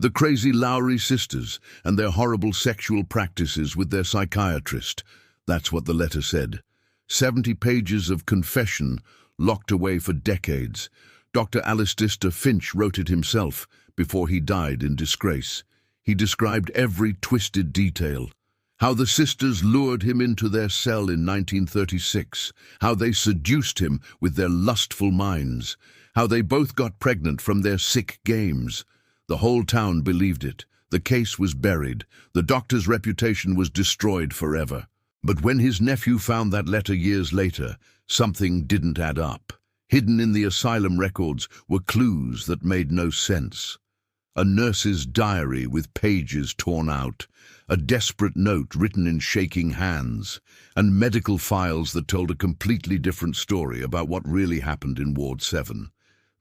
The crazy Lowrey sisters and their horrible sexual practices with their psychiatrist. That's what the letter said. 70 pages of confession locked away for decades. Dr. Alistair Finch wrote it himself before he died in disgrace. He described every twisted detail. How the sisters lured him into their cell in 1936, how they seduced him with their lustful minds, how they both got pregnant from their sick games. The whole town believed it. The case was buried. The doctor's reputation was destroyed forever. But when his nephew found that letter years later, something didn't add up. Hidden in the asylum records were clues that made no sense. A nurse's diary with pages torn out, a desperate note written in shaking hands, and medical files that told a completely different story about what really happened in Ward 7.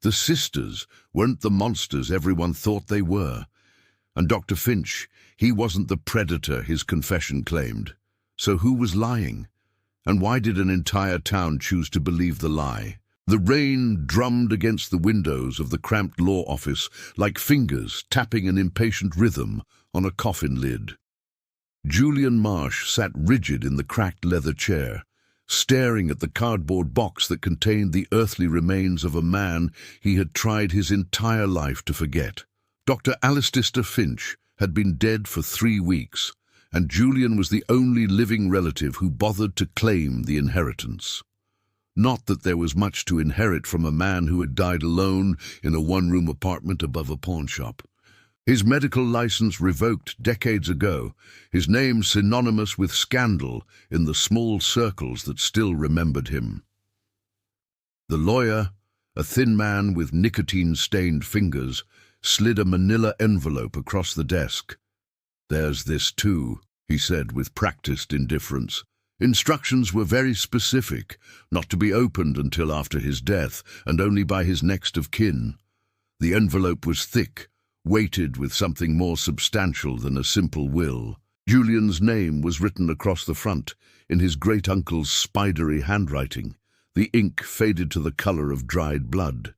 The sisters weren't the monsters everyone thought they were. And Dr. Finch, he wasn't the predator his confession claimed. So who was lying? And why did an entire town choose to believe the lie? The rain drummed against the windows of the cramped law office like fingers tapping an impatient rhythm on a coffin lid. Julian Marsh sat rigid in the cracked leather chair, staring at the cardboard box that contained the earthly remains of a man he had tried his entire life to forget. Dr. Alistair Finch had been dead for 3 weeks, and Julian was the only living relative who bothered to claim the inheritance. Not that there was much to inherit from a man who had died alone in a one-room apartment above a pawnshop. His medical license revoked decades ago, his name synonymous with scandal in the small circles that still remembered him. The lawyer, a thin man with nicotine-stained fingers, slid a manila envelope across the desk. "There's this too," he said with practiced indifference. Instructions were very specific, not to be opened until after his death, and only by his next of kin. The envelope was thick, weighted with something more substantial than a simple will. Julian's name was written across the front, in his great-uncle's spidery handwriting. The ink faded to the color of dried blood.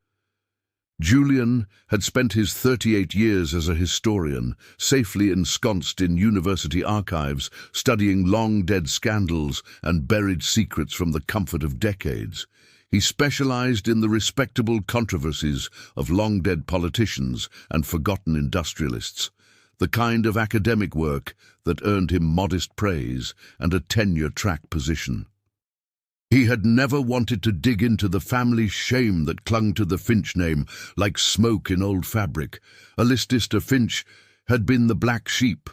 Julian had spent his 38 years as a historian, safely ensconced in university archives, studying long-dead scandals and buried secrets from the comfort of decades. He specialized in the respectable controversies of long-dead politicians and forgotten industrialists, the kind of academic work that earned him modest praise and a tenure-track position. He had never wanted to dig into the family shame that clung to the Finch name like smoke in old fabric. Alistair Finch had been the black sheep,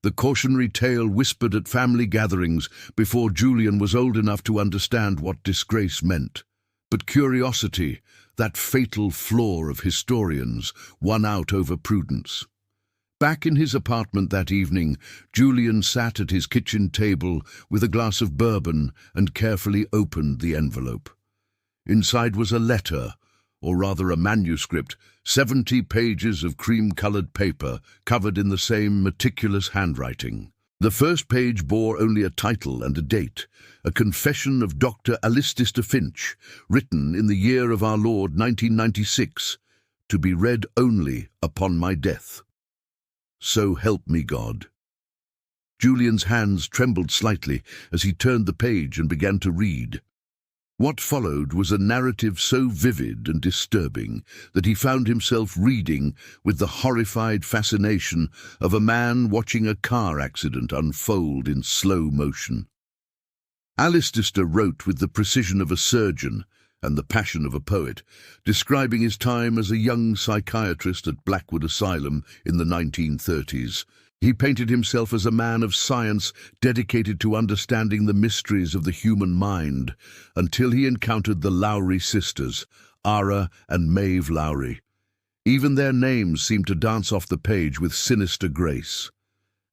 the cautionary tale whispered at family gatherings before Julian was old enough to understand what disgrace meant. But curiosity, that fatal flaw of historians, won out over prudence. Back in his apartment that evening, Julian sat at his kitchen table with a glass of bourbon and carefully opened the envelope. Inside was a letter, or rather a manuscript, 70 pages of cream-colored paper covered in the same meticulous handwriting. The first page bore only a title and a date, a confession of Dr. Alistair Finch, written in the year of our Lord 1996, to be read only upon my death. So help me God. Julian's hands trembled slightly as he turned the page and began to read. What followed was a narrative so vivid and disturbing that he found himself reading with the horrified fascination of a man watching a car accident unfold in slow motion. Alistair wrote with the precision of a surgeon and the passion of a poet, describing his time as a young psychiatrist at Blackwood Asylum in the 1930s. He painted himself as a man of science dedicated to understanding the mysteries of the human mind, until he encountered the Lowrey sisters, Ara and Maeve Lowrey. Even their names seemed to dance off the page with sinister grace.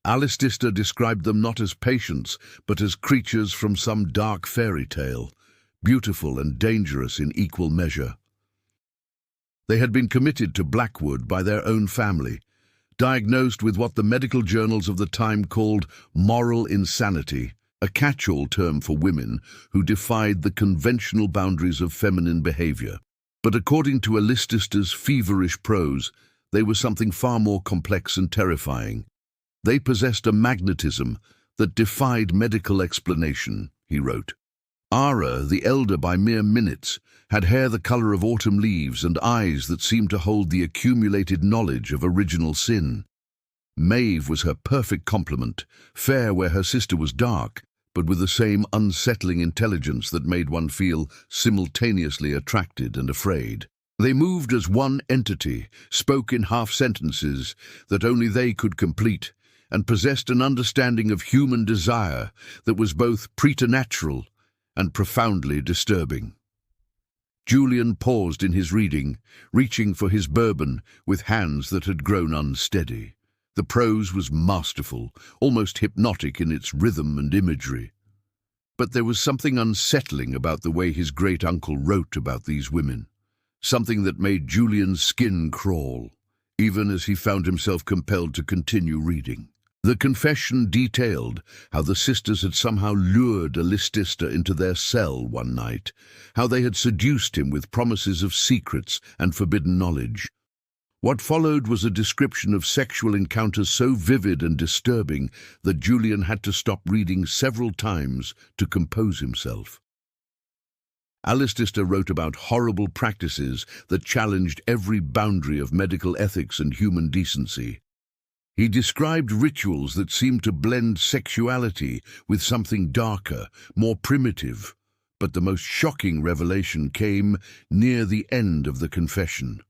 Alistair described them not as patients, but as creatures from some dark fairy tale, beautiful and dangerous in equal measure. They had been committed to Blackwood by their own family, diagnosed with what the medical journals of the time called moral insanity, a catch-all term for women who defied the conventional boundaries of feminine behavior. But according to Alistair's feverish prose, they were something far more complex and terrifying. They possessed a magnetism that defied medical explanation, he wrote. Ara, the elder by mere minutes, had hair the color of autumn leaves and eyes that seemed to hold the accumulated knowledge of original sin. Maeve was her perfect complement, fair where her sister was dark, but with the same unsettling intelligence that made one feel simultaneously attracted and afraid. They moved as one entity, spoke in half-sentences that only they could complete, and possessed an understanding of human desire that was both preternatural and profoundly disturbing. Julian paused in his reading, reaching for his bourbon with hands that had grown unsteady. The prose was masterful, almost hypnotic in its rhythm and imagery. But there was something unsettling about the way his great-uncle wrote about these women, something that made Julian's skin crawl, even as he found himself compelled to continue reading. The confession detailed how the sisters had somehow lured Alistista into their cell one night, how they had seduced him with promises of secrets and forbidden knowledge. What followed was a description of sexual encounters so vivid and disturbing that Julian had to stop reading several times to compose himself. Alistista wrote about horrible practices that challenged every boundary of medical ethics and human decency. He described rituals that seemed to blend sexuality with something darker, more primitive, but the most shocking revelation came near the end of the confession.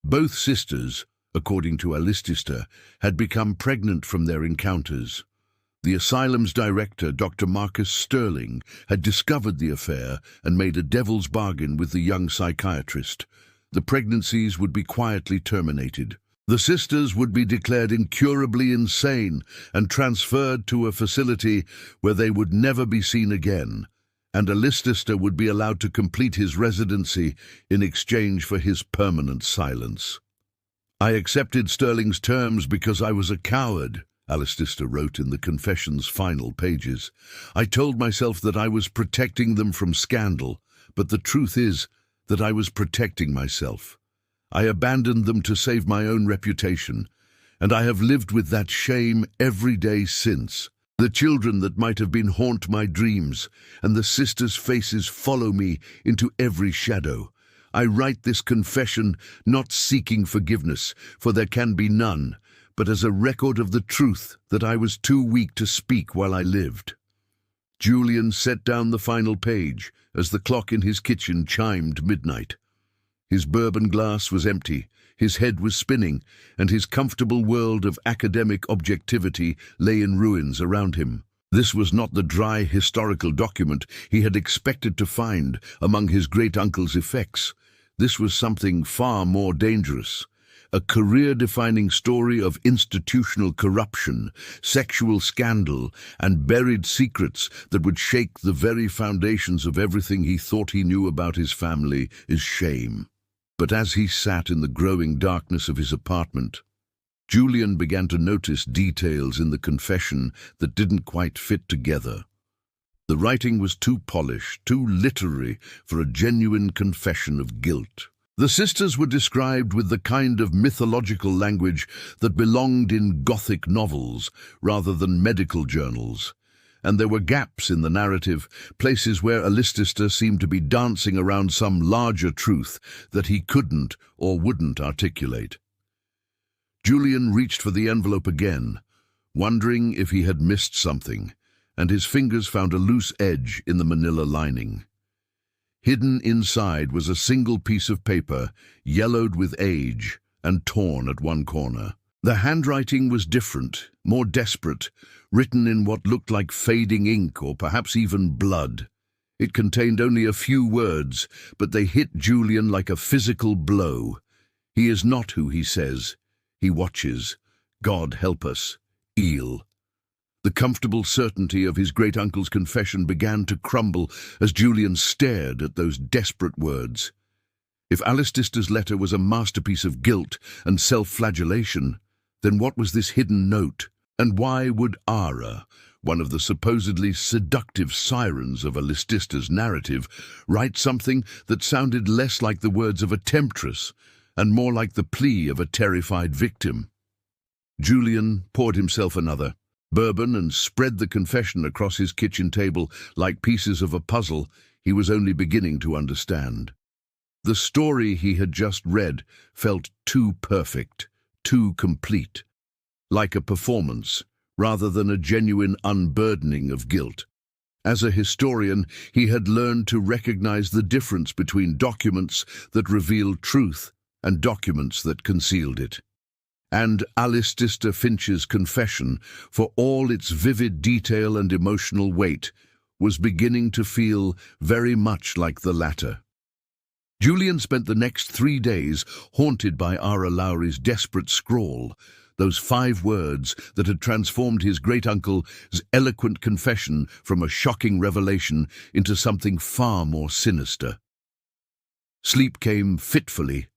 Both sisters, according to Alistista, had become pregnant from their encounters. The asylum's director, Dr. Marcus Sterling, had discovered the affair and made a devil's bargain with the young psychiatrist. The pregnancies would be quietly terminated. The sisters would be declared incurably insane and transferred to a facility where they would never be seen again, and Alistista would be allowed to complete his residency in exchange for his permanent silence. "I accepted Sterling's terms because I was a coward," Alistista wrote in the confession's final pages. "I told myself that I was protecting them from scandal, but the truth is that I was protecting myself. I abandoned them to save my own reputation, and I have lived with that shame every day since. The children that might have been haunt my dreams, and the sisters' faces follow me into every shadow. I write this confession not seeking forgiveness, for there can be none, but as a record of the truth that I was too weak to speak while I lived." Julian set down the final page as the clock in his kitchen chimed midnight. His bourbon glass was empty, his head was spinning, and his comfortable world of academic objectivity lay in ruins around him. This was not the dry historical document he had expected to find among his great-uncle's effects. This was something far more dangerous. A career-defining story of institutional corruption, sexual scandal, and buried secrets that would shake the very foundations of everything he thought he knew about his family, his shame. But as he sat in the growing darkness of his apartment, Julian began to notice details in the confession that didn't quite fit together. The writing was too polished, too literary for a genuine confession of guilt. The sisters were described with the kind of mythological language that belonged in Gothic novels rather than medical journals. And there were gaps in the narrative, places where Alistista seemed to be dancing around some larger truth that he couldn't or wouldn't articulate. Julian reached for the envelope again, wondering if he had missed something, and his fingers found a loose edge in the manila lining. Hidden inside was a single piece of paper, yellowed with age and torn at one corner. The handwriting was different, more desperate, written in what looked like fading ink or perhaps even blood. It contained only a few words, but they hit Julian like a physical blow. "He is not who he says. He watches. God help us. Eel." The comfortable certainty of his great-uncle's confession began to crumble as Julian stared at those desperate words. If Alistista's letter was a masterpiece of guilt and self-flagellation, then what was this hidden note? And why would Ara, one of the supposedly seductive sirens of Alistista's narrative, write something that sounded less like the words of a temptress and more like the plea of a terrified victim. Julian poured himself another bourbon and spread the confession across his kitchen table like pieces of a puzzle he was only beginning to understand. The story he had just read felt too perfect, too complete, like a performance rather than a genuine unburdening of guilt. As a historian, he had learned to recognize the difference between documents that revealed truth and documents that concealed it. And Alistair Finch's confession, for all its vivid detail and emotional weight, was beginning to feel very much like the latter. Julian spent the next 3 days haunted by Ara Lowrey's desperate scrawl, those 5 words that had transformed his great-uncle's eloquent confession from a shocking revelation into something far more sinister. Sleep came fitfully,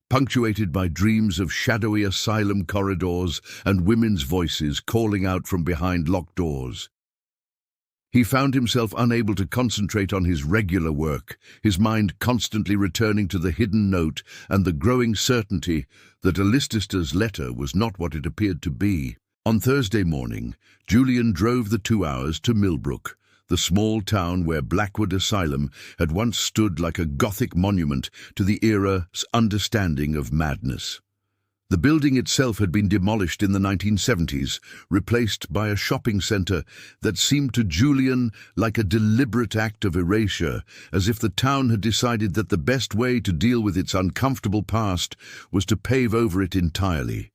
punctuated by dreams of shadowy asylum corridors and women's voices calling out from behind locked doors. He found himself unable to concentrate on his regular work, his mind constantly returning to the hidden note and the growing certainty that Alistair's letter was not what it appeared to be. On Thursday morning, Julian drove the 2 hours to Millbrook, the small town where Blackwood Asylum had once stood like a Gothic monument to the era's understanding of madness. The building itself had been demolished in the 1970s, replaced by a shopping centre that seemed to Julian like a deliberate act of erasure, as if the town had decided that the best way to deal with its uncomfortable past was to pave over it entirely.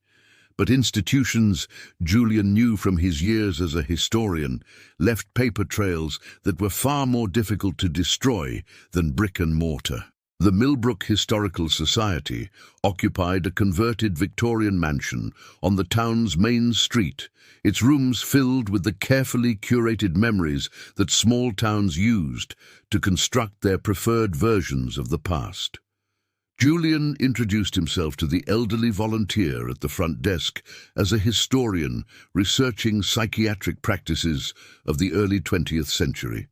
But institutions, Julian knew from his years as a historian, left paper trails that were far more difficult to destroy than brick and mortar. The Millbrook Historical Society occupied a converted Victorian mansion on the town's main street, its rooms filled with the carefully curated memories that small towns used to construct their preferred versions of the past. Julian introduced himself to the elderly volunteer at the front desk as a historian researching psychiatric practices of the early 20th century.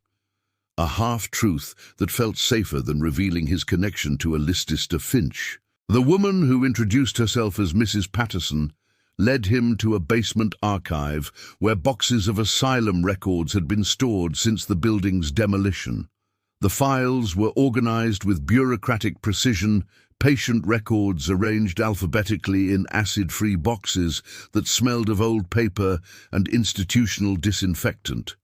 A half-truth that felt safer than revealing his connection to Alistair Finch. The woman who introduced herself as Mrs. Patterson led him to a basement archive where boxes of asylum records had been stored since the building's demolition. The files were organized with bureaucratic precision, patient records arranged alphabetically in acid-free boxes that smelled of old paper and institutional disinfectant.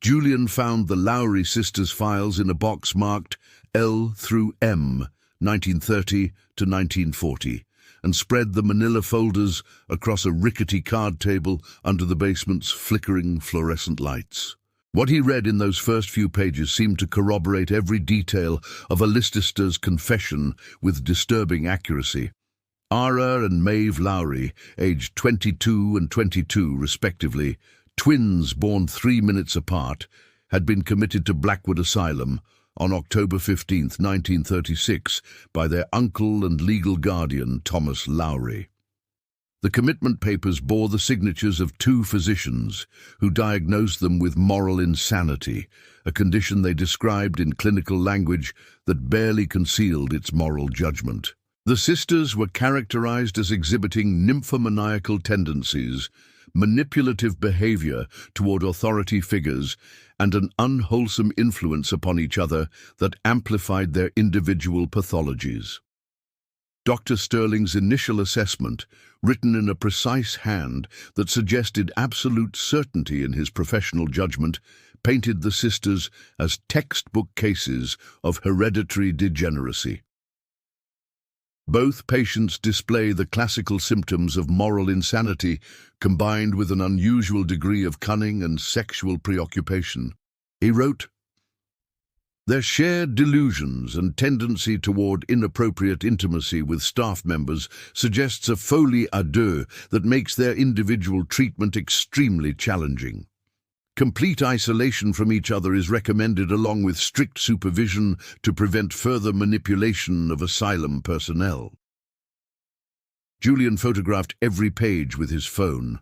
Julian found the Lowrey Sisters files in a box marked L through M, 1930 to 1940, and spread the manila folders across a rickety card table under the basement's flickering fluorescent lights. What he read in those first few pages seemed to corroborate every detail of Alistair's confession with disturbing accuracy. Ara and Maeve Lowrey, aged 22 and 22 respectively, twins born 3 minutes apart, had been committed to Blackwood Asylum on October 15, 1936, by their uncle and legal guardian, Thomas Lowrey. The commitment papers bore the signatures of 2 physicians who diagnosed them with moral insanity, a condition they described in clinical language that barely concealed its moral judgment. The sisters were characterized as exhibiting nymphomaniacal tendencies, manipulative behavior toward authority figures, and an unwholesome influence upon each other that amplified their individual pathologies. Dr. Sterling's initial assessment, written in a precise hand that suggested absolute certainty in his professional judgment, painted the sisters as textbook cases of hereditary degeneracy. Both patients display the classical symptoms of moral insanity, combined with an unusual degree of cunning and sexual preoccupation. He wrote, "Their shared delusions and tendency toward inappropriate intimacy with staff members suggests a folie à deux that makes their individual treatment extremely challenging. Complete isolation from each other is recommended along with strict supervision to prevent further manipulation of asylum personnel." Julian photographed every page with his phone,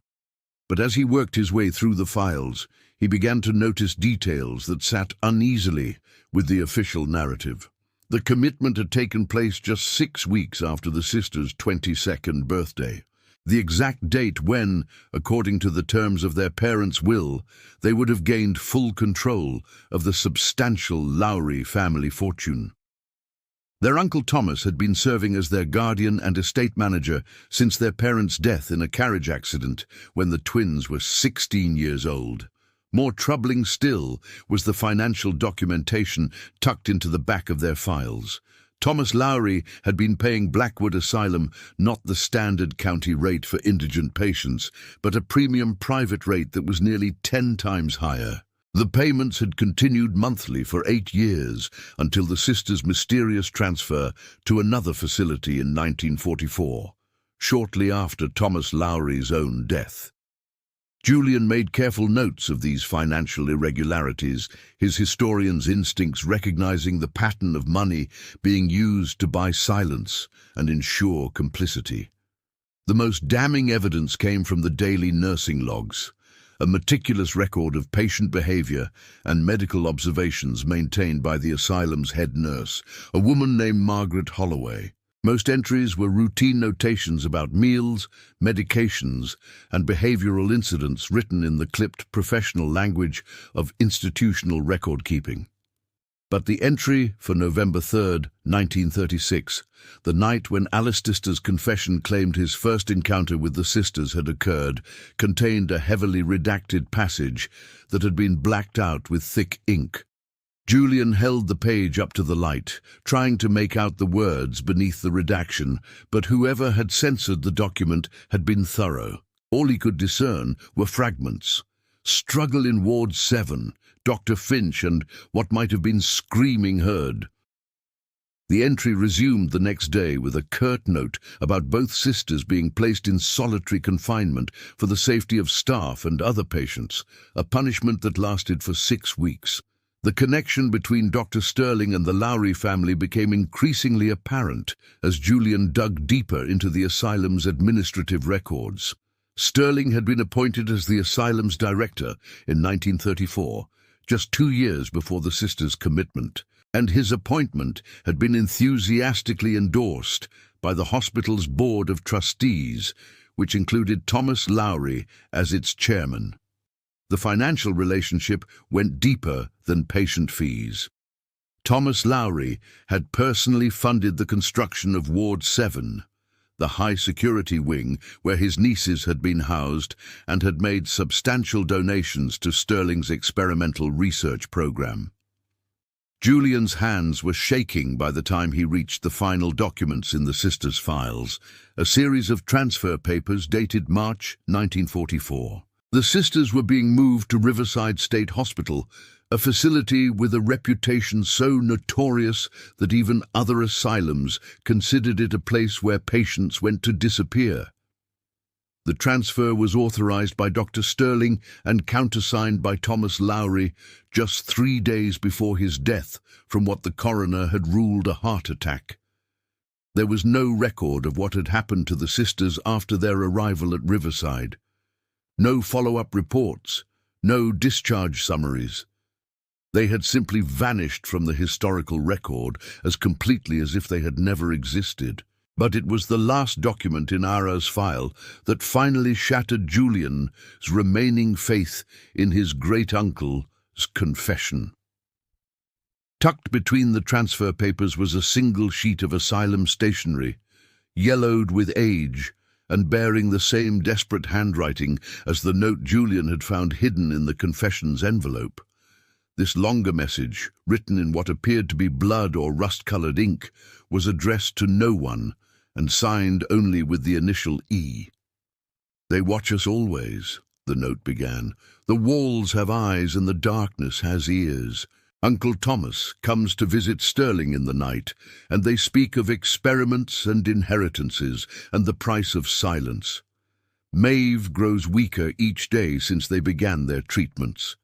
but as he worked his way through the files, he began to notice details that sat uneasily with the official narrative. The commitment had taken place just 6 weeks after the sisters' 22nd birthday, the exact date when, according to the terms of their parents' will, they would have gained full control of the substantial Lowrey family fortune. Their Uncle Thomas had been serving as their guardian and estate manager since their parents' death in a carriage accident when the twins were 16 years old. More troubling still was the financial documentation tucked into the back of their files. Thomas Lowrey had been paying Blackwood Asylum not the standard county rate for indigent patients, but a premium private rate that was nearly 10 times higher. The payments had continued monthly for 8 years until the sisters' mysterious transfer to another facility in 1944, shortly after Thomas Lowrey's own death. Julian made careful notes of these financial irregularities, his historian's instincts recognizing the pattern of money being used to buy silence and ensure complicity. The most damning evidence came from the daily nursing logs, a meticulous record of patient behavior and medical observations maintained by the asylum's head nurse, a woman named Margaret Holloway. Most entries were routine notations about meals, medications, and behavioral incidents written in the clipped professional language of institutional record-keeping. But the entry for November 3, 1936, the night when Alistair's confession claimed his first encounter with the sisters had occurred, contained a heavily redacted passage that had been blacked out with thick ink. Julian held the page up to the light, trying to make out the words beneath the redaction, but whoever had censored the document had been thorough. All he could discern were fragments. Struggle in Ward 7, Dr. Finch, and what might have been screaming heard. The entry resumed the next day with a curt note about both sisters being placed in solitary confinement for the safety of staff and other patients, a punishment that lasted for 6 weeks. The connection between Dr. Sterling and the Lowrey family became increasingly apparent as Julian dug deeper into the asylum's administrative records. Sterling had been appointed as the asylum's director in 1934, just 2 years before the sisters' commitment, and his appointment had been enthusiastically endorsed by the hospital's board of trustees, which included Thomas Lowrey as its chairman. The financial relationship went deeper than patient fees. Thomas Lowrey had personally funded the construction of Ward 7, the high-security wing where his nieces had been housed, and had made substantial donations to Sterling's experimental research program. Julian's hands were shaking by the time he reached the final documents in the sisters' files, a series of transfer papers dated March 1944. The sisters were being moved to Riverside State Hospital, a facility with a reputation so notorious that even other asylums considered it a place where patients went to disappear. The transfer was authorized by Dr. Sterling and countersigned by Thomas Lowrey just 3 days before his death from what the coroner had ruled a heart attack. There was no record of what had happened to the sisters after their arrival at Riverside. No follow-up reports, no discharge summaries. They had simply vanished from the historical record as completely as if they had never existed. But it was the last document in Ara's file that finally shattered Julian's remaining faith in his great-uncle's confession. Tucked between the transfer papers was a single sheet of asylum stationery, yellowed with age, and bearing the same desperate handwriting as the note Julian had found hidden in the confession's envelope. This longer message, written in what appeared to be blood or rust-colored ink, was addressed to no one and signed only with the initial E. "They watch us always," the note began. "The walls have eyes and the darkness has ears. Uncle Thomas comes to visit Sterling in the night, and they speak of experiments and inheritances and the price of silence. Maeve grows weaker each day since they began their treatments.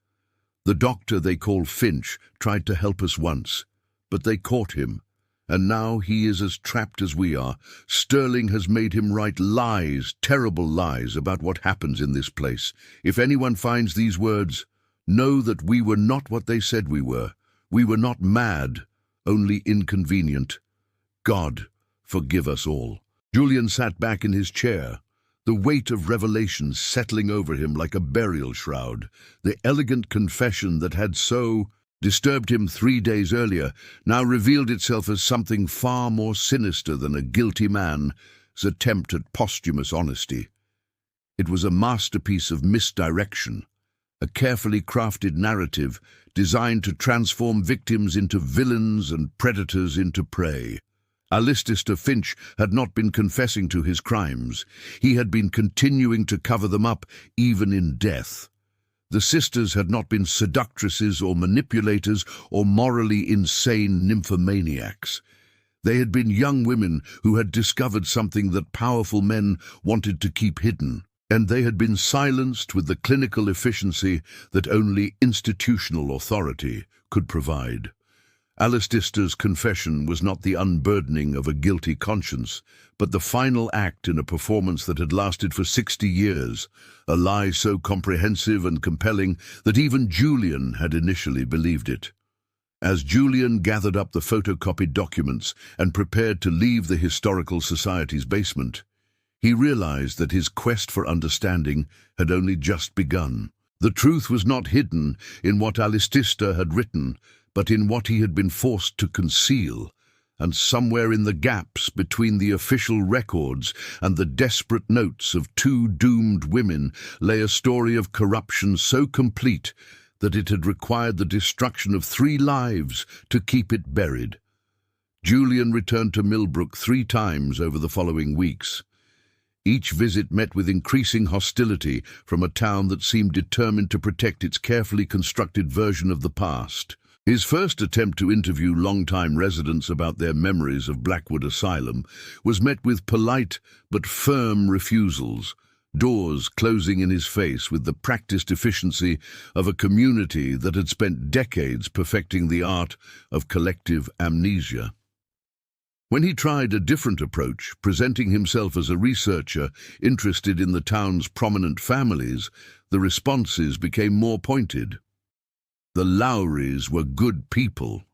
The doctor they call Finch tried to help us once, but they caught him, and now he is as trapped as we are. Sterling has made him write lies, terrible lies, about what happens in this place. If anyone finds these words, know that we were not what they said we were. We were not mad, only inconvenient. God, forgive us all. Julian sat back in his chair, the weight of revelation settling over him like a burial shroud. The elegant confession that had so disturbed him 3 days earlier now revealed itself as something far more sinister than a guilty man's attempt at posthumous honesty. It was a masterpiece of misdirection, a carefully crafted narrative designed to transform victims into villains and predators into prey. Alistair Finch had not been confessing to his crimes. He had been continuing to cover them up, even in death. The sisters had not been seductresses or manipulators or morally insane nymphomaniacs. They had been young women who had discovered something that powerful men wanted to keep hidden, and they had been silenced with the clinical efficiency that only institutional authority could provide. Alistair's confession was not the unburdening of a guilty conscience, but the final act in a performance that had lasted for 60 years, a lie so comprehensive and compelling that even Julian had initially believed it. As Julian gathered up the photocopied documents and prepared to leave the Historical Society's basement, he realized that his quest for understanding had only just begun. The truth was not hidden in what Alistair had written, but in what he had been forced to conceal, and somewhere in the gaps between the official records and the desperate notes of 2 doomed women lay a story of corruption so complete that it had required the destruction of 3 lives to keep it buried. Julian returned to Millbrook 3 times over the following weeks. Each visit met with increasing hostility from a town that seemed determined to protect its carefully constructed version of the past. His first attempt to interview long-time residents about their memories of Blackwood Asylum was met with polite but firm refusals, doors closing in his face with the practiced efficiency of a community that had spent decades perfecting the art of collective amnesia. When he tried a different approach, presenting himself as a researcher interested in the town's prominent families, the responses became more pointed. The Lowreys were good people,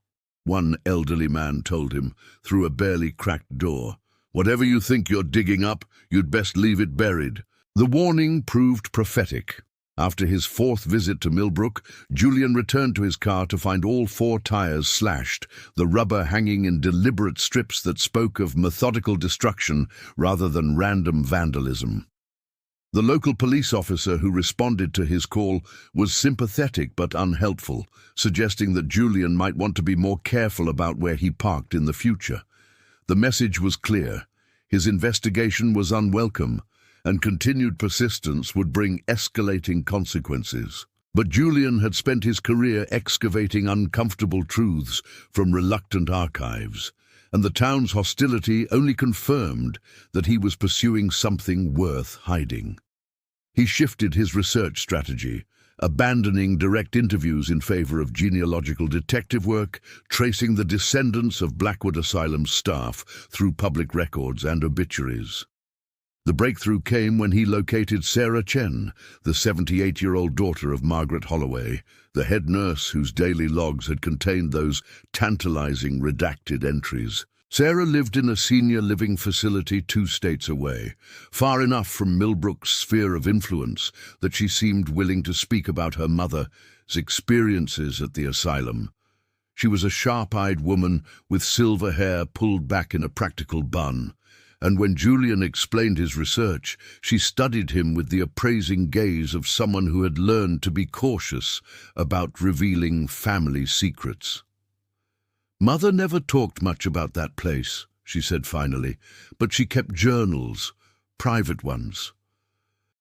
one elderly man told him through a barely cracked door. Whatever you think you're digging up, you'd best leave it buried. The warning proved prophetic. After his 4th visit to Millbrook, Julian returned to his car to find all 4 tires slashed, the rubber hanging in deliberate strips that spoke of methodical destruction rather than random vandalism. The local police officer who responded to his call was sympathetic but unhelpful, suggesting that Julian might want to be more careful about where he parked in the future. The message was clear. His investigation was unwelcome, and continued persistence would bring escalating consequences. But Julian had spent his career excavating uncomfortable truths from reluctant archives, and the town's hostility only confirmed that he was pursuing something worth hiding. He shifted his research strategy, abandoning direct interviews in favor of genealogical detective work, tracing the descendants of Blackwood Asylum staff through public records and obituaries. The breakthrough came when he located Sarah Chen, the 78-year-old daughter of Margaret Holloway, the head nurse whose daily logs had contained those tantalizing redacted entries. Sarah lived in a senior living facility 2 states away, far enough from Millbrook's sphere of influence that she seemed willing to speak about her mother's experiences at the asylum. She was a sharp-eyed woman with silver hair pulled back in a practical bun, and when Julian explained his research, she studied him with the appraising gaze of someone who had learned to be cautious about revealing family secrets. "Mother never talked much about that place," she said finally, "but she kept journals, private ones.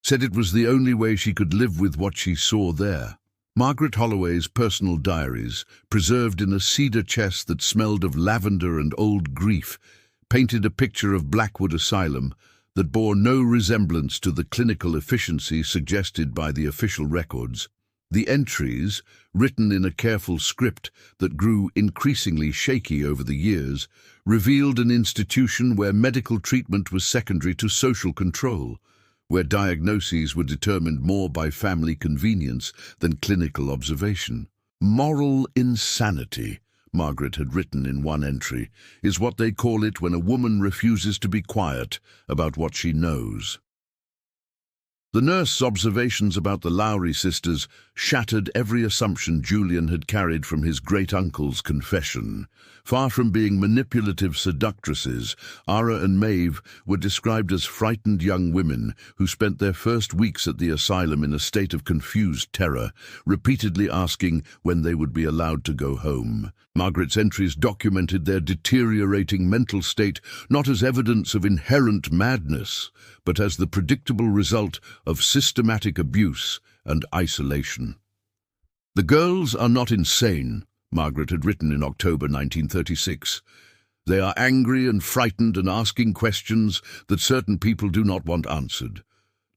Said it was the only way she could live with what she saw there." Margaret Holloway's personal diaries, preserved in a cedar chest that smelled of lavender and old grief, painted a picture of Blackwood Asylum that bore no resemblance to the clinical efficiency suggested by the official records. The entries, written in a careful script that grew increasingly shaky over the years, revealed an institution where medical treatment was secondary to social control, where diagnoses were determined more by family convenience than clinical observation. Moral insanity, Margaret had written in one entry, is what they call it when a woman refuses to be quiet about what she knows. The nurse's observations about the Lowrey sisters shattered every assumption Julian had carried from his great-uncle's confession. Far from being manipulative seductresses, Ara and Maeve were described as frightened young women who spent their first weeks at the asylum in a state of confused terror, repeatedly asking when they would be allowed to go home. Margaret's entries documented their deteriorating mental state not as evidence of inherent madness, but as the predictable result of systematic abuse and isolation. "The girls are not insane," Margaret had written in October 1936. "They are angry and frightened and asking questions that certain people do not want answered.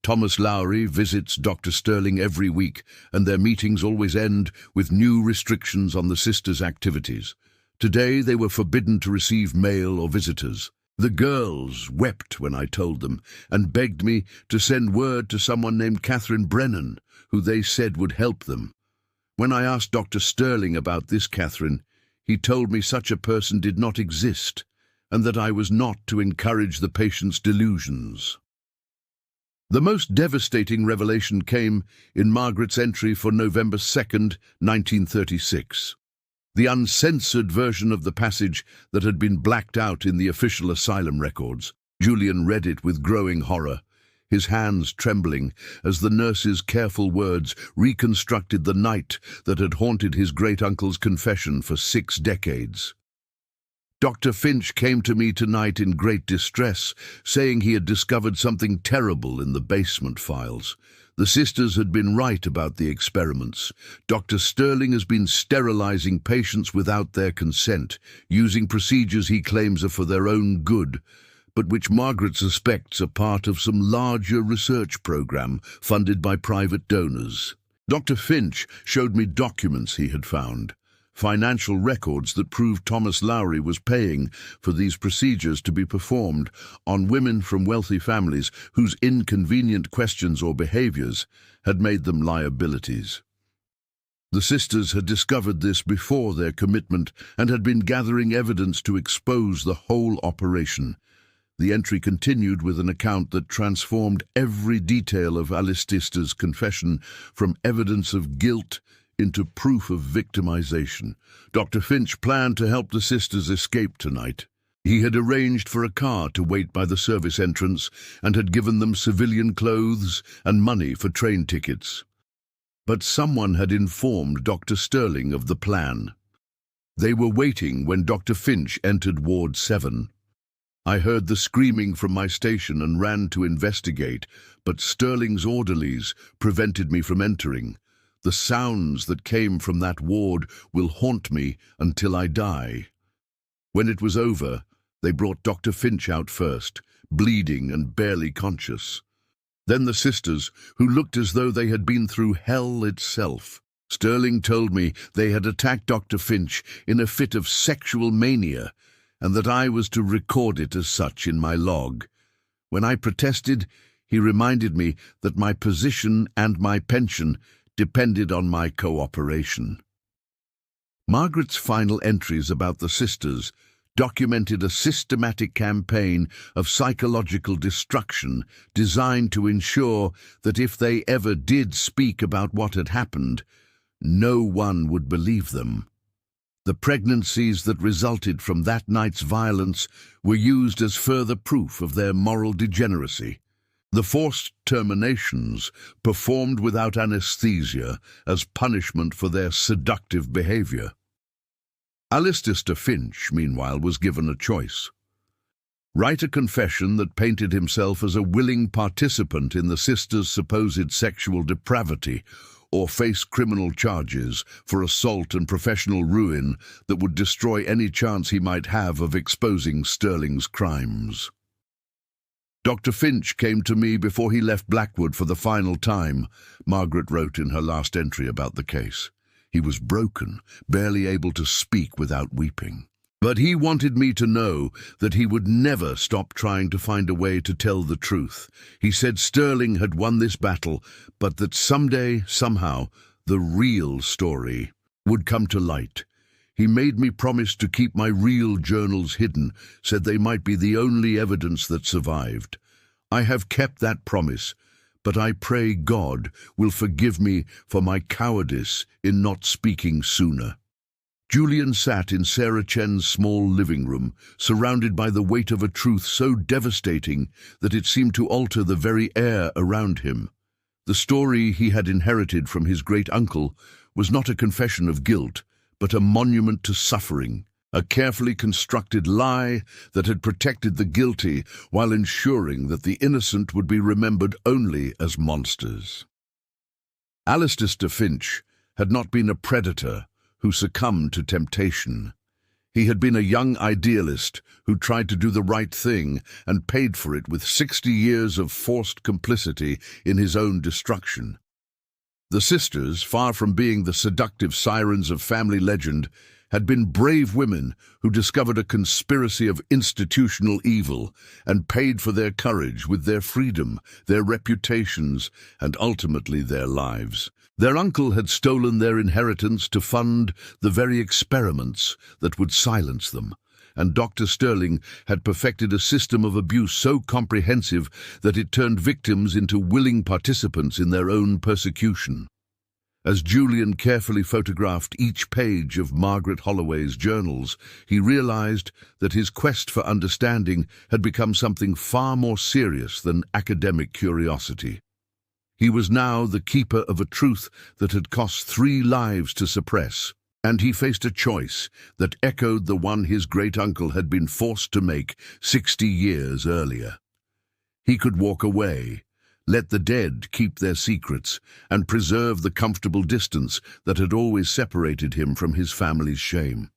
Thomas Lowrey visits Dr. Sterling every week, and their meetings always end with new restrictions on the sisters' activities. Today they were forbidden to receive mail or visitors. The girls wept when I told them, and begged me to send word to someone named Catherine Brennan, who they said would help them. When I asked Dr. Sterling about this Catherine, he told me such a person did not exist, and that I was not to encourage the patient's delusions." The most devastating revelation came in Margaret's entry for November 2nd, 1936. The uncensored version of the passage that had been blacked out in the official asylum records. Julian read it with growing horror, his hands trembling as the nurse's careful words reconstructed the night that had haunted his great-uncle's confession for 6 decades. "Dr. Finch came to me tonight in great distress, saying he had discovered something terrible in the basement files. The sisters had been right about the experiments. Dr. Sterling has been sterilizing patients without their consent, using procedures he claims are for their own good, but which Margaret suspects are part of some larger research program funded by private donors. Dr. Finch showed me documents he had found, financial records that proved Thomas Lowrey was paying for these procedures to be performed on women from wealthy families whose inconvenient questions or behaviors had made them liabilities. The sisters had discovered this before their commitment and had been gathering evidence to expose the whole operation." The entry continued with an account that transformed every detail of Alistista's confession from evidence of guilt into proof of victimization. Dr. Finch planned to help the sisters escape tonight. He had arranged for a car to wait by the service entrance and had given them civilian clothes and money for train tickets. But someone had informed Dr. Sterling of the plan. They were waiting when Dr. Finch entered Ward 7. I heard the screaming from my station and ran to investigate, but Sterling's orderlies prevented me from entering. The sounds that came from that ward will haunt me until I die. When it was over, they brought Dr. Finch out first, bleeding and barely conscious. Then the sisters, who looked as though they had been through hell itself. Sterling told me they had attacked Dr. Finch in a fit of sexual mania, and that I was to record it as such in my log. When I protested, he reminded me that my position and my pension depended on my cooperation. Margaret's final entries about the sisters documented a systematic campaign of psychological destruction designed to ensure that if they ever did speak about what had happened, no one would believe them. The pregnancies that resulted from that night's violence were used as further proof of their moral degeneracy. The forced terminations performed without anesthesia as punishment for their seductive behavior. Alistista Finch, meanwhile, was given a choice. Write a confession that painted himself as a willing participant in the sisters' supposed sexual depravity, or face criminal charges for assault and professional ruin that would destroy any chance he might have of exposing Sterling's crimes. Dr. Finch came to me before he left Blackwood for the final time, Margaret wrote in her last entry about the case. He was broken, barely able to speak without weeping. But he wanted me to know that he would never stop trying to find a way to tell the truth. He said Sterling had won this battle, but that someday, somehow, the real story would come to light. He made me promise to keep my real journals hidden, said they might be the only evidence that survived. I have kept that promise, but I pray God will forgive me for my cowardice in not speaking sooner. Julian sat in Sarah Chen's small living room, surrounded by the weight of a truth so devastating that it seemed to alter the very air around him. The story he had inherited from his great-uncle was not a confession of guilt, but a monument to suffering, a carefully constructed lie that had protected the guilty while ensuring that the innocent would be remembered only as monsters. Alistair Finch had not been a predator who succumbed to temptation. He had been a young idealist who tried to do the right thing and paid for it with 60 years of forced complicity in his own destruction. The sisters, far from being the seductive sirens of family legend, had been brave women who discovered a conspiracy of institutional evil and paid for their courage with their freedom, their reputations, and ultimately their lives. Their uncle had stolen their inheritance to fund the very experiments that would silence them, and Dr. Sterling had perfected a system of abuse so comprehensive that it turned victims into willing participants in their own persecution. As Julian carefully photographed each page of Margaret Holloway's journals, he realized that his quest for understanding had become something far more serious than academic curiosity. He was now the keeper of a truth that had cost 3 lives to suppress, and he faced a choice that echoed the one his great-uncle had been forced to make 60 years earlier. He could walk away, let the dead keep their secrets, and preserve the comfortable distance that had always separated him from his family's shame.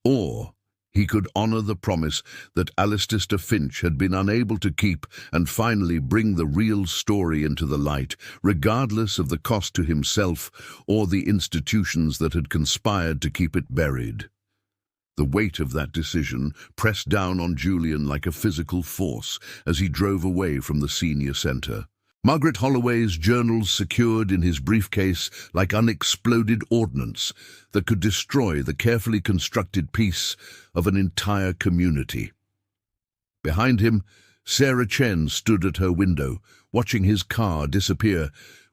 Or he could honor the promise that Alistair Finch had been unable to keep and finally bring the real story into the light, regardless of the cost to himself or the institutions that had conspired to keep it buried. The weight of that decision pressed down on Julian like a physical force as he drove away from the senior center. Margaret Holloway's journals secured in his briefcase like unexploded ordnance that could destroy the carefully constructed peace of an entire community. Behind him, Sarah Chen stood at her window, watching his car disappear,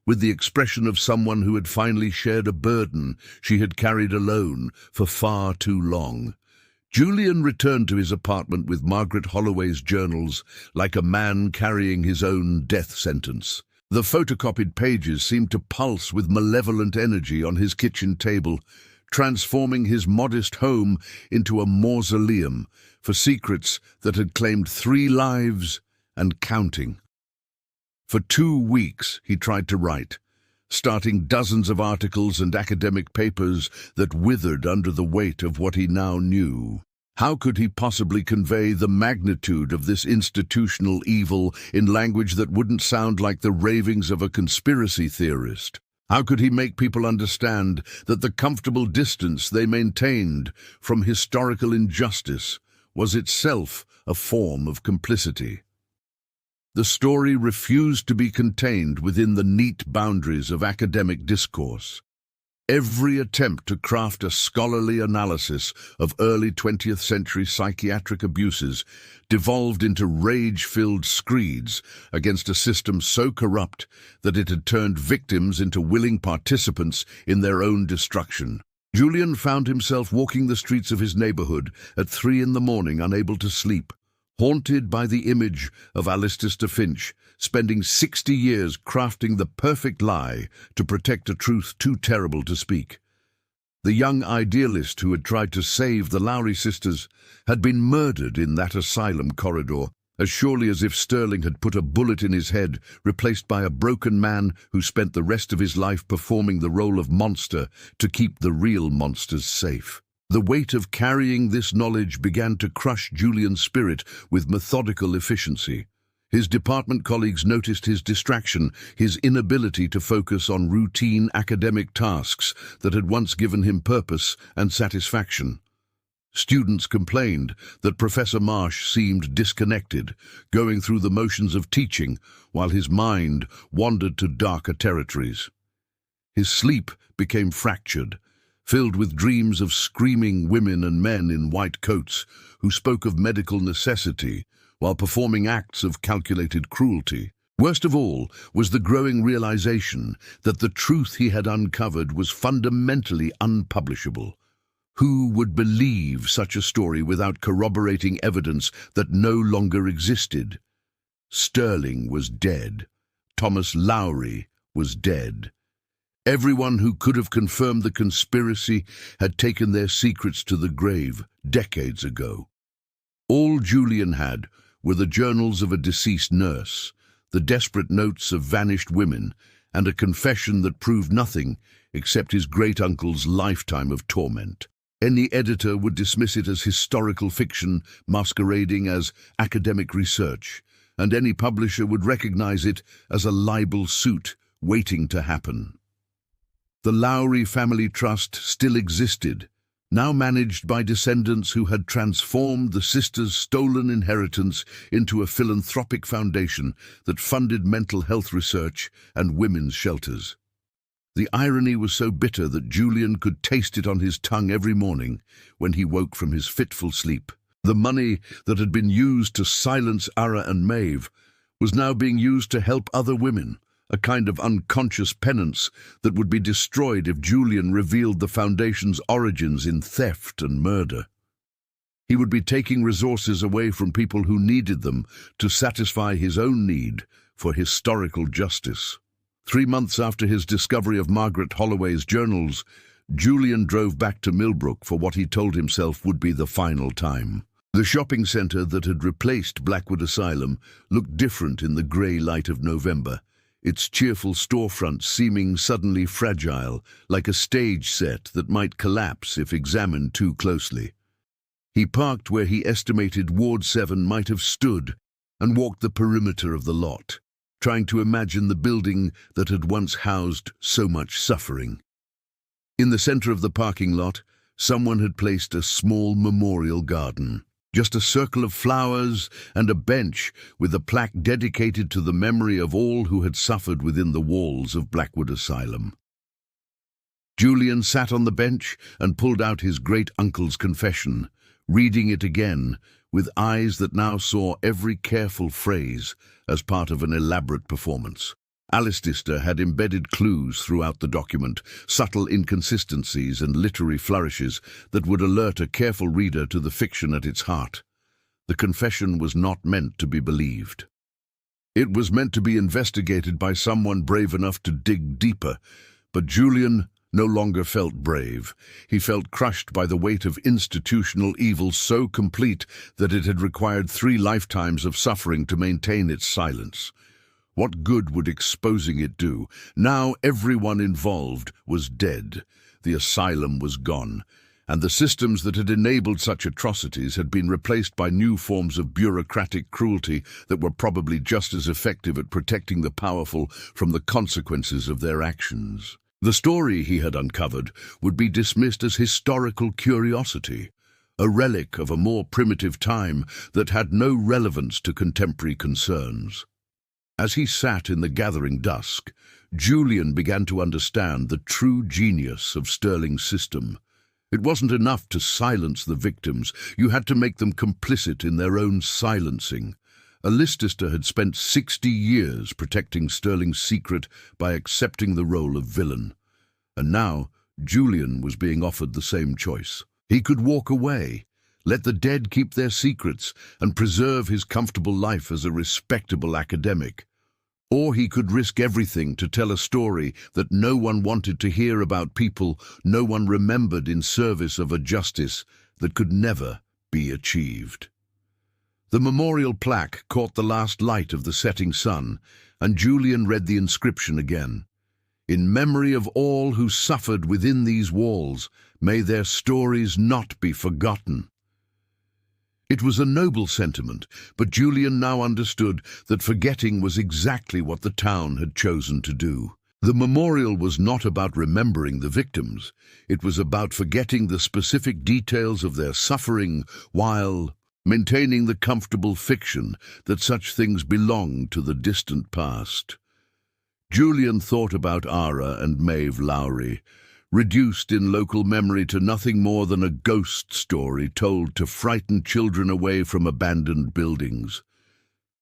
with the expression of someone who had finally shared a burden she had carried alone for far too long. Julian returned to his apartment with Margaret Holloway's journals like a man carrying his own death sentence. The photocopied pages seemed to pulse with malevolent energy on his kitchen table, transforming his modest home into a mausoleum for secrets that had claimed 3 lives and counting. For 2 weeks he tried to write, starting dozens of articles and academic papers that withered under the weight of what he now knew. How could he possibly convey the magnitude of this institutional evil in language that wouldn't sound like the ravings of a conspiracy theorist? How could he make people understand that the comfortable distance they maintained from historical injustice was itself a form of complicity? The story refused to be contained within the neat boundaries of academic discourse. Every attempt to craft a scholarly analysis of early 20th century psychiatric abuses devolved into rage-filled screeds against a system so corrupt that it had turned victims into willing participants in their own destruction. Julian found himself walking the streets of his neighborhood at 3 in the morning, unable to sleep, haunted by the image of Alistair Finch, spending 60 years crafting the perfect lie to protect a truth too terrible to speak. The young idealist who had tried to save the Lowrey sisters had been murdered in that asylum corridor, as surely as if Sterling had put a bullet in his head, replaced by a broken man who spent the rest of his life performing the role of monster to keep the real monsters safe. The weight of carrying this knowledge began to crush Julian's spirit with methodical efficiency. His department colleagues noticed his distraction, his inability to focus on routine academic tasks that had once given him purpose and satisfaction. Students complained that Professor Marsh seemed disconnected, going through the motions of teaching while his mind wandered to darker territories. His sleep became fractured, filled with dreams of screaming women and men in white coats who spoke of medical necessity while performing acts of calculated cruelty. Worst of all was the growing realization that the truth he had uncovered was fundamentally unpublishable. Who would believe such a story without corroborating evidence that no longer existed? Sterling was dead. Thomas Lowrey was dead. Everyone who could have confirmed the conspiracy had taken their secrets to the grave decades ago. All Julian had were the journals of a deceased nurse, the desperate notes of vanished women, and a confession that proved nothing except his great-uncle's lifetime of torment. Any editor would dismiss it as historical fiction masquerading as academic research, and any publisher would recognize it as a libel suit waiting to happen. The Lowrey family trust still existed, now managed by descendants who had transformed the sisters' stolen inheritance into a philanthropic foundation that funded mental health research and women's shelters. The irony was so bitter that Julian could taste it on his tongue every morning when he woke from his fitful sleep. The money that had been used to silence Ara and Maeve was now being used to help other women, a kind of unconscious penance that would be destroyed if Julian revealed the Foundation's origins in theft and murder. He would be taking resources away from people who needed them to satisfy his own need for historical justice. 3 months after his discovery of Margaret Holloway's journals, Julian drove back to Millbrook for what he told himself would be the final time. The shopping centre that had replaced Blackwood Asylum looked different in the grey light of November, its cheerful storefront seeming suddenly fragile, like a stage set that might collapse if examined too closely. He parked where he estimated Ward 7 might have stood and walked the perimeter of the lot, trying to imagine the building that had once housed so much suffering. In the center of the parking lot, someone had placed a small memorial garden. Just a circle of flowers and a bench with a plaque dedicated to the memory of all who had suffered within the walls of Blackwood Asylum. Julian sat on the bench and pulled out his great-uncle's confession, reading it again with eyes that now saw every careful phrase as part of an elaborate performance. Alice Dister had embedded clues throughout the document, subtle inconsistencies and literary flourishes that would alert a careful reader to the fiction at its heart. The confession was not meant to be believed. It was meant to be investigated by someone brave enough to dig deeper, but Julian no longer felt brave. He felt crushed by the weight of institutional evil so complete that it had required 3 lifetimes of suffering to maintain its silence. What good would exposing it do? Now everyone involved was dead. The asylum was gone, and the systems that had enabled such atrocities had been replaced by new forms of bureaucratic cruelty that were probably just as effective at protecting the powerful from the consequences of their actions. The story he had uncovered would be dismissed as historical curiosity, a relic of a more primitive time that had no relevance to contemporary concerns. As he sat in the gathering dusk, Julian began to understand the true genius of Sterling's system. It wasn't enough to silence the victims, you had to make them complicit in their own silencing. Alice Dister had spent 60 years protecting Sterling's secret by accepting the role of villain. And now, Julian was being offered the same choice. He could walk away, let the dead keep their secrets, and preserve his comfortable life as a respectable academic. Or he could risk everything to tell a story that no one wanted to hear about people no one remembered in service of a justice that could never be achieved. The memorial plaque caught the last light of the setting sun, and Julian read the inscription again. In memory of all who suffered within these walls, may their stories not be forgotten. It was a noble sentiment, but Julian now understood that forgetting was exactly what the town had chosen to do. The memorial was not about remembering the victims. It was about forgetting the specific details of their suffering while maintaining the comfortable fiction that such things belonged to the distant past. Julian thought about Ara and Maeve Lowrey, reduced in local memory to nothing more than a ghost story told to frighten children away from abandoned buildings.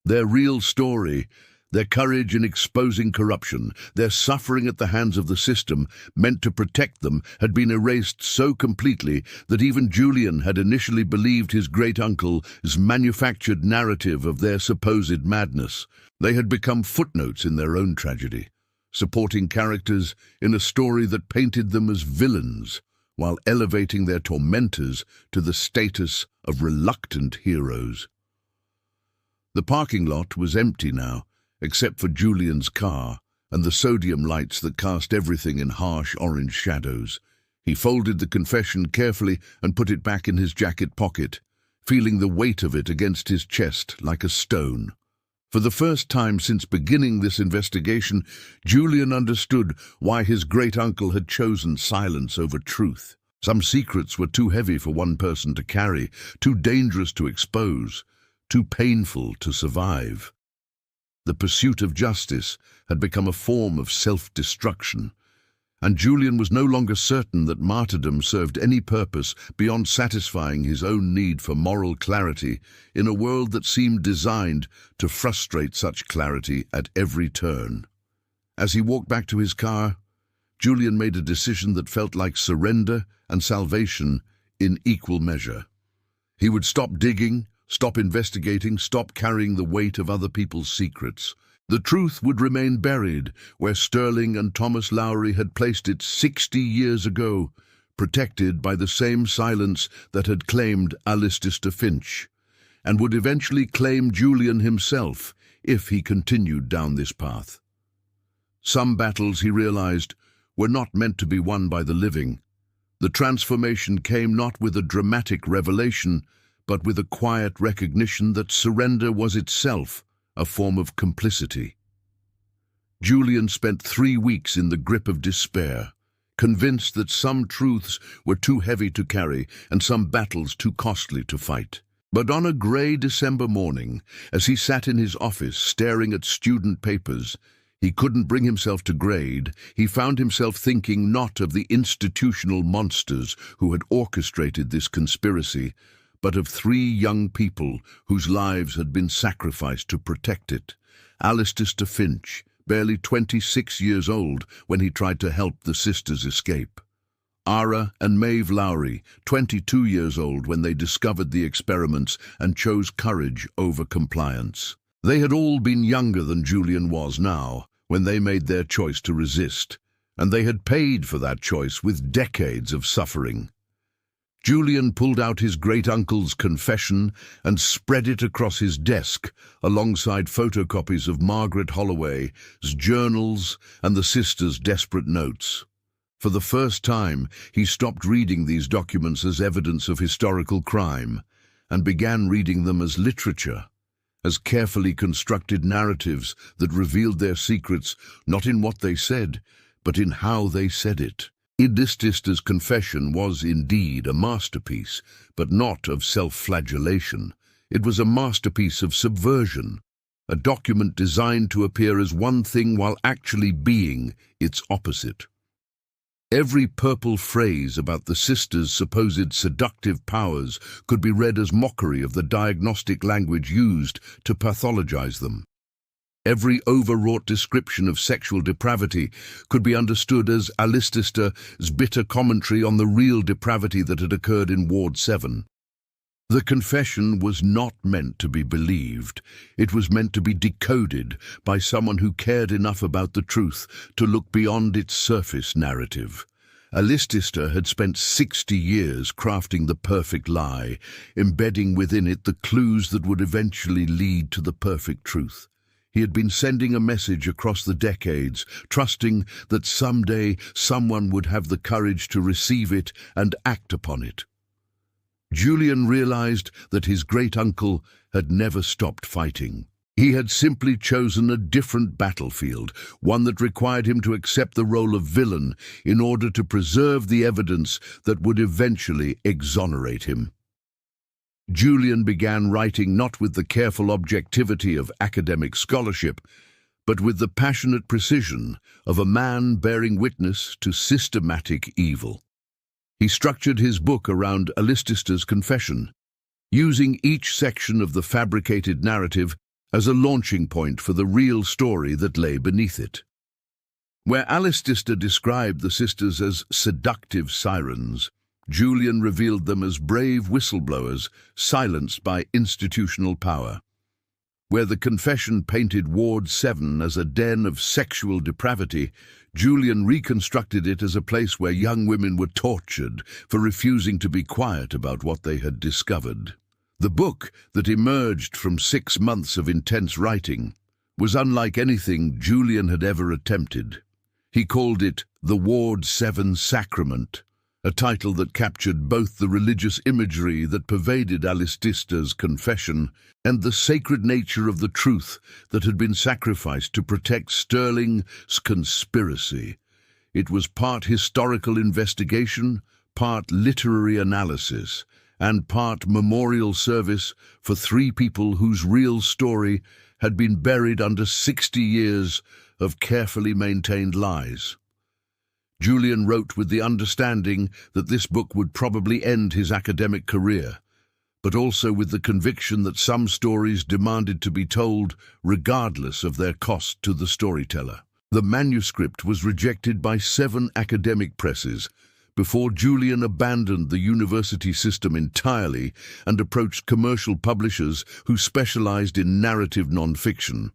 Their real story, their courage in exposing corruption, their suffering at the hands of the system meant to protect them, had been erased so completely that even Julian had initially believed his great-uncle's manufactured narrative of their supposed madness. They had become footnotes in their own tragedy, supporting characters in a story that painted them as villains, while elevating their tormentors to the status of reluctant heroes. The parking lot was empty now, except for Julian's car and the sodium lights that cast everything in harsh orange shadows. He folded the confession carefully and put it back in his jacket pocket, feeling the weight of it against his chest like a stone. For the first time since beginning this investigation, Julian understood why his great-uncle had chosen silence over truth. Some secrets were too heavy for one person to carry, too dangerous to expose, too painful to survive. The pursuit of justice had become a form of self-destruction, and Julian was no longer certain that martyrdom served any purpose beyond satisfying his own need for moral clarity in a world that seemed designed to frustrate such clarity at every turn. As he walked back to his car, Julian made a decision that felt like surrender and salvation in equal measure. He would stop digging, stop investigating, stop carrying the weight of other people's secrets. The truth would remain buried where Sterling and Thomas Lowrey had placed it 60 years ago, protected by the same silence that had claimed Alistair Finch, and would eventually claim Julian himself if he continued down this path. Some battles, he realized, were not meant to be won by the living. The transformation came not with a dramatic revelation, but with a quiet recognition that surrender was itself a form of complicity. Julian spent 3 weeks in the grip of despair, convinced that some truths were too heavy to carry and some battles too costly to fight. But on a grey December morning, as he sat in his office staring at student papers he couldn't bring himself to grade, he found himself thinking not of the institutional monsters who had orchestrated this conspiracy, but of 3 young people whose lives had been sacrificed to protect it. Alistair Finch, barely 26 years old when he tried to help the sisters escape. Ara and Maeve Lowrey, 22 years old when they discovered the experiments and chose courage over compliance. They had all been younger than Julian was now when they made their choice to resist, and they had paid for that choice with decades of suffering. Julian pulled out his great-uncle's confession and spread it across his desk alongside photocopies of Margaret Holloway's journals and the sisters' desperate notes. For the first time, he stopped reading these documents as evidence of historical crime and began reading them as literature, as carefully constructed narratives that revealed their secrets not in what they said, but in how they said it. Alistair's confession was indeed a masterpiece, but not of self-flagellation. It was a masterpiece of subversion, a document designed to appear as one thing while actually being its opposite. Every purple phrase about the sisters' supposed seductive powers could be read as mockery of the diagnostic language used to pathologize them. Every overwrought description of sexual depravity could be understood as Alistair's bitter commentary on the real depravity that had occurred in Ward 7. The confession was not meant to be believed. It was meant to be decoded by someone who cared enough about the truth to look beyond its surface narrative. Alistair had spent 60 years crafting the perfect lie, embedding within it the clues that would eventually lead to the perfect truth. He had been sending a message across the decades, trusting that someday someone would have the courage to receive it and act upon it. Julian realized that his great-uncle had never stopped fighting. He had simply chosen a different battlefield, one that required him to accept the role of villain in order to preserve the evidence that would eventually exonerate him. Julian began writing not with the careful objectivity of academic scholarship, but with the passionate precision of a man bearing witness to systematic evil. He structured his book around Alistister's confession, using each section of the fabricated narrative as a launching point for the real story that lay beneath it. Where Alistister described the sisters as seductive sirens, Julian revealed them as brave whistleblowers silenced by institutional power. Where the confession painted Ward 7 as a den of sexual depravity, Julian reconstructed it as a place where young women were tortured for refusing to be quiet about what they had discovered. The book that emerged from 6 months of intense writing was unlike anything Julian had ever attempted. He called it The Ward 7 Sacrament, a title that captured both the religious imagery that pervaded Alistister's confession and the sacred nature of the truth that had been sacrificed to protect Sterling's conspiracy. It was part historical investigation, part literary analysis, and part memorial service for 3 people whose real story had been buried under 60 years of carefully maintained lies. Julian wrote with the understanding that this book would probably end his academic career, but also with the conviction that some stories demanded to be told regardless of their cost to the storyteller. The manuscript was rejected by 7 academic presses before Julian abandoned the university system entirely and approached commercial publishers who specialized in narrative nonfiction.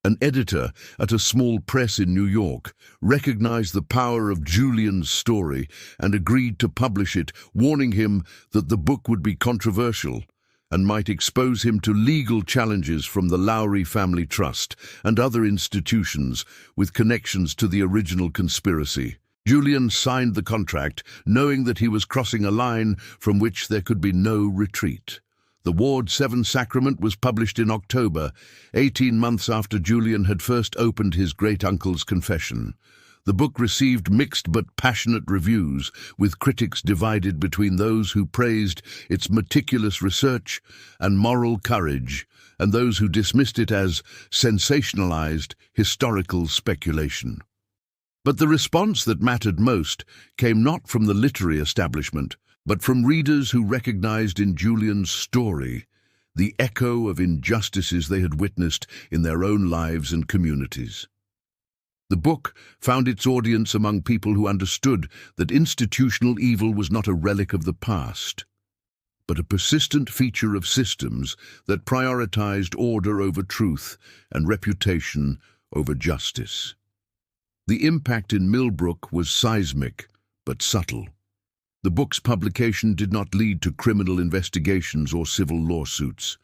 An editor at a small press in New York recognized the power of Julian's story and agreed to publish it, warning him that the book would be controversial and might expose him to legal challenges from the Lowrey family trust and other institutions with connections to the original conspiracy. Julian signed the contract, knowing that he was crossing a line from which there could be no retreat. The Ward 7 Sacrament was published in October, 18 months after Julian had first opened his great-uncle's confession. The book received mixed but passionate reviews, with critics divided between those who praised its meticulous research and moral courage, and those who dismissed it as sensationalized historical speculation. But the response that mattered most came not from the literary establishment, but from readers who recognized in Julian's story the echo of injustices they had witnessed in their own lives and communities. The book found its audience among people who understood that institutional evil was not a relic of the past, but a persistent feature of systems that prioritized order over truth and reputation over justice. The impact in Millbrook was seismic, but subtle. The book's publication did not lead to criminal investigations or civil lawsuits.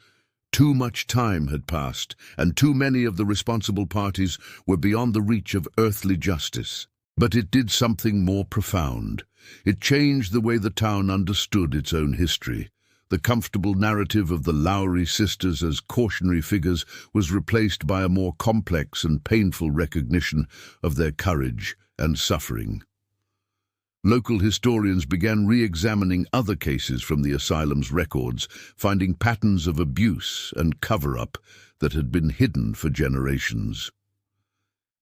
Too much time had passed, and too many of the responsible parties were beyond the reach of earthly justice. But it did something more profound. It changed the way the town understood its own history. The comfortable narrative of the Lowrey sisters as cautionary figures was replaced by a more complex and painful recognition of their courage and suffering. Local historians began re-examining other cases from the asylum's records, finding patterns of abuse and cover-up that had been hidden for generations.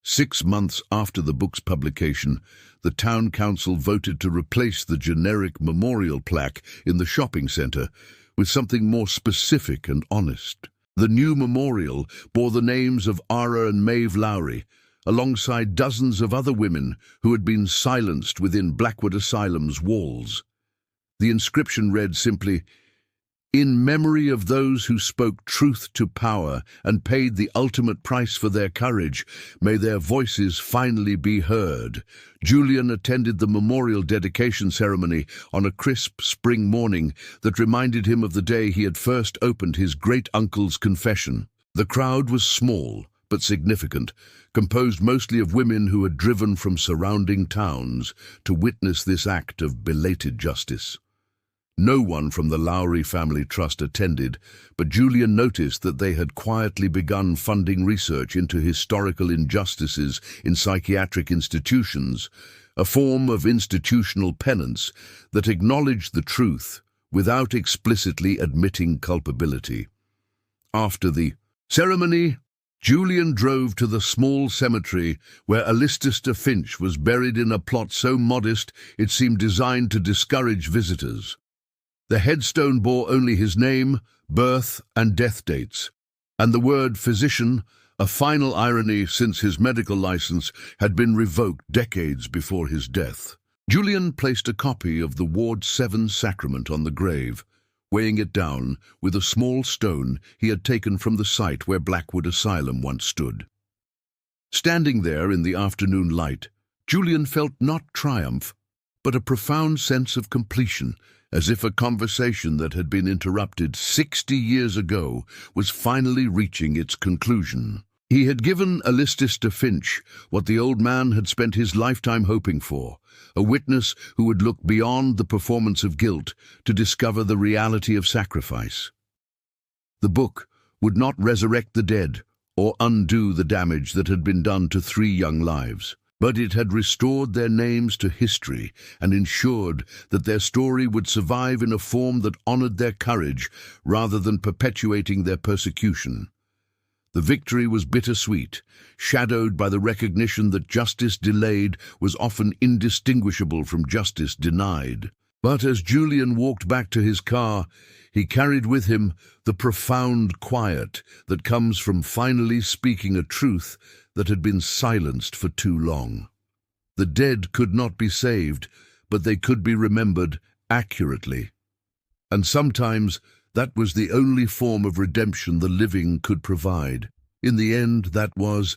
6 months after the book's publication, the town council voted to replace the generic memorial plaque in the shopping center with something more specific and honest. The new memorial bore the names of Ara and Maeve Lowrey, alongside dozens of other women who had been silenced within Blackwood Asylum's walls. The inscription read simply, "In memory of those who spoke truth to power and paid the ultimate price for their courage, may their voices finally be heard." Julian attended the memorial dedication ceremony on a crisp spring morning that reminded him of the day he had first opened his great-uncle's confession. The crowd was small but significant, composed mostly of women who had driven from surrounding towns to witness this act of belated justice. No one from the Lowrey family trust attended, but Julian noticed that they had quietly begun funding research into historical injustices in psychiatric institutions, a form of institutional penance that acknowledged the truth without explicitly admitting culpability. After the ceremony, Julian drove to the small cemetery where Alistair Finch was buried in a plot so modest it seemed designed to discourage visitors. The headstone bore only his name, birth, and death dates, and the word physician, a final irony since his medical license had been revoked decades before his death. Julian placed a copy of the Ward 7 sacrament on the grave, weighing it down with a small stone he had taken from the site where Blackwood Asylum once stood. Standing there in the afternoon light, Julian felt not triumph, but a profound sense of completion, as if a conversation that had been interrupted 60 years ago was finally reaching its conclusion. He had given Alistair Finch what the old man had spent his lifetime hoping for, a witness who would look beyond the performance of guilt to discover the reality of sacrifice. The book would not resurrect the dead or undo the damage that had been done to 3 young lives, but it had restored their names to history and ensured that their story would survive in a form that honored their courage rather than perpetuating their persecution. The victory was bittersweet, shadowed by the recognition that justice delayed was often indistinguishable from justice denied. But as Julian walked back to his car, he carried with him the profound quiet that comes from finally speaking a truth that had been silenced for too long. The dead could not be saved, but they could be remembered accurately. And sometimes that was the only form of redemption the living could provide. In the end, that was